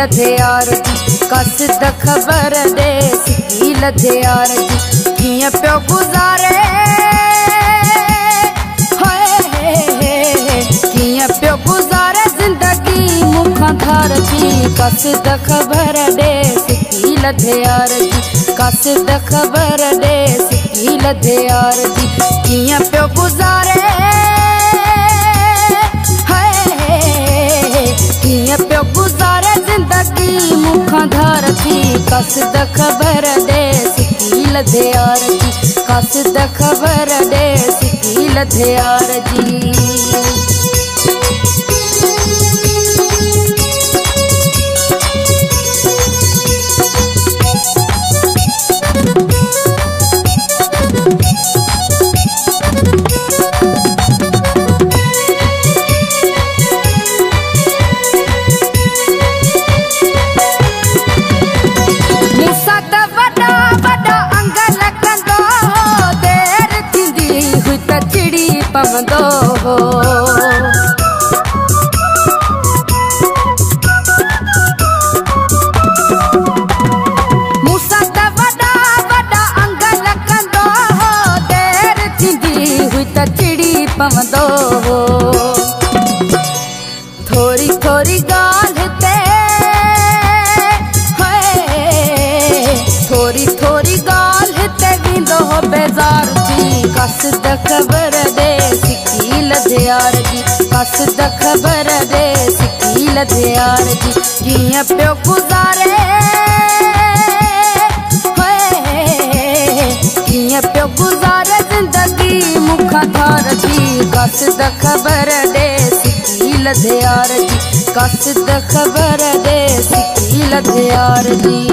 लथे यार जी कस द खबर दे सिकी लथे यार जी किया प्यो गुजारे किया प्यो गुजारे जिंदगी मुखा थार जी कस द खबर दे सिकी लथे यार जी कस द खबर दे सिकी लथे यार जी किया प्यो गुजारे किया प्यो गुजारे जिंदगी मुखा धार थी कस द खबर दे सिकी लथे यार जी कस द खबर दे सिकी लथे यार जी पवंदो हो मूसा त वॾा वॾा अंग लॻंदो हो देर थींदी हुई त चिड़ी पवंदो हो थोरी थोरी ॻाल्हि ते थोरी थोरी ॻाल्हि ते वेंदो हो बेज़ार थी कस द खबर दे सिकी लथे यार जी कस द खबर दे सिकी लथे यार जी किया प्यो गुजारे किया प्यो गुजारे जिंदगी मुखा थार जी कस द खबर दे सिकी लथे यार जी कस द खबर दे सिकी लथे यार जी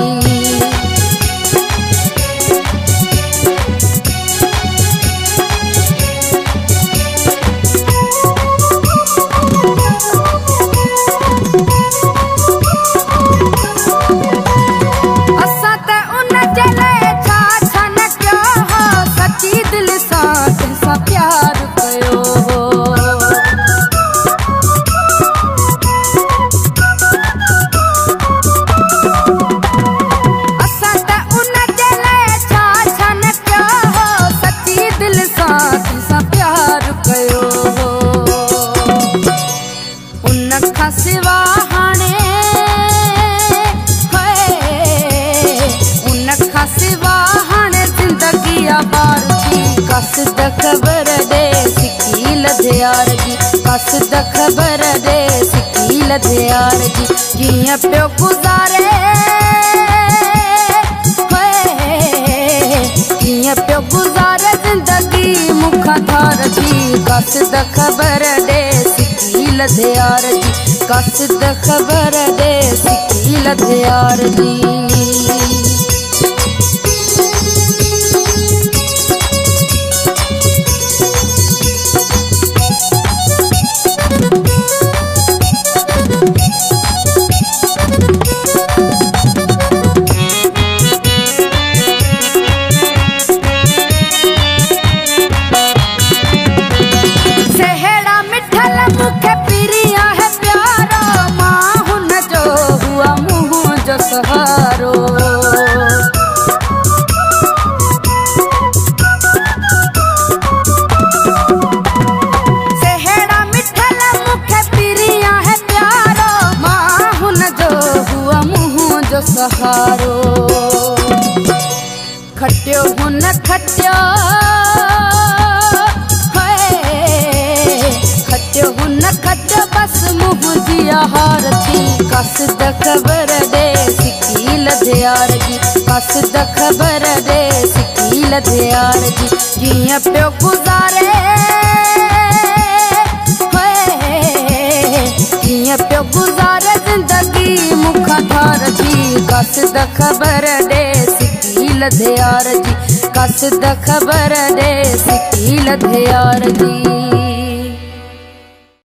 प्यार कयो असां त उन जे लाइ छा छा न कयो सची दिल सां प्यार कयो उन खां सिवा हाणे उन खां सिवा हाणे ज़िंदगी आबार कस द खबर दे सिकी लथे यार जी कस द खबर दे सिकी लथे यार जी किया प्यो गुजारे किया प्यो गुजारे जिंदगी मुखा थार जी कस द खबर दे सिकी लथे यार जी कस द खबर दे सिकी लथे यार जी सहारो सेहड़ा मिठल मुखे पिरिया है प्यारो मां हुन जो हुआ मुंह जो सहारो खटियो हुन खटियो खटियो हुन खटियो बस मुंह जी हार थी कस द खबर दे सिकी लथे यार जी कस द खबर दे सिकी लथे यार जी किया प्यो गुजारे किया प्यो गुजारे जिंदगी मुखा थार जी कस द खबर दे सिकी लथे यार जी कस द खबर दे सिकी लथे यार जी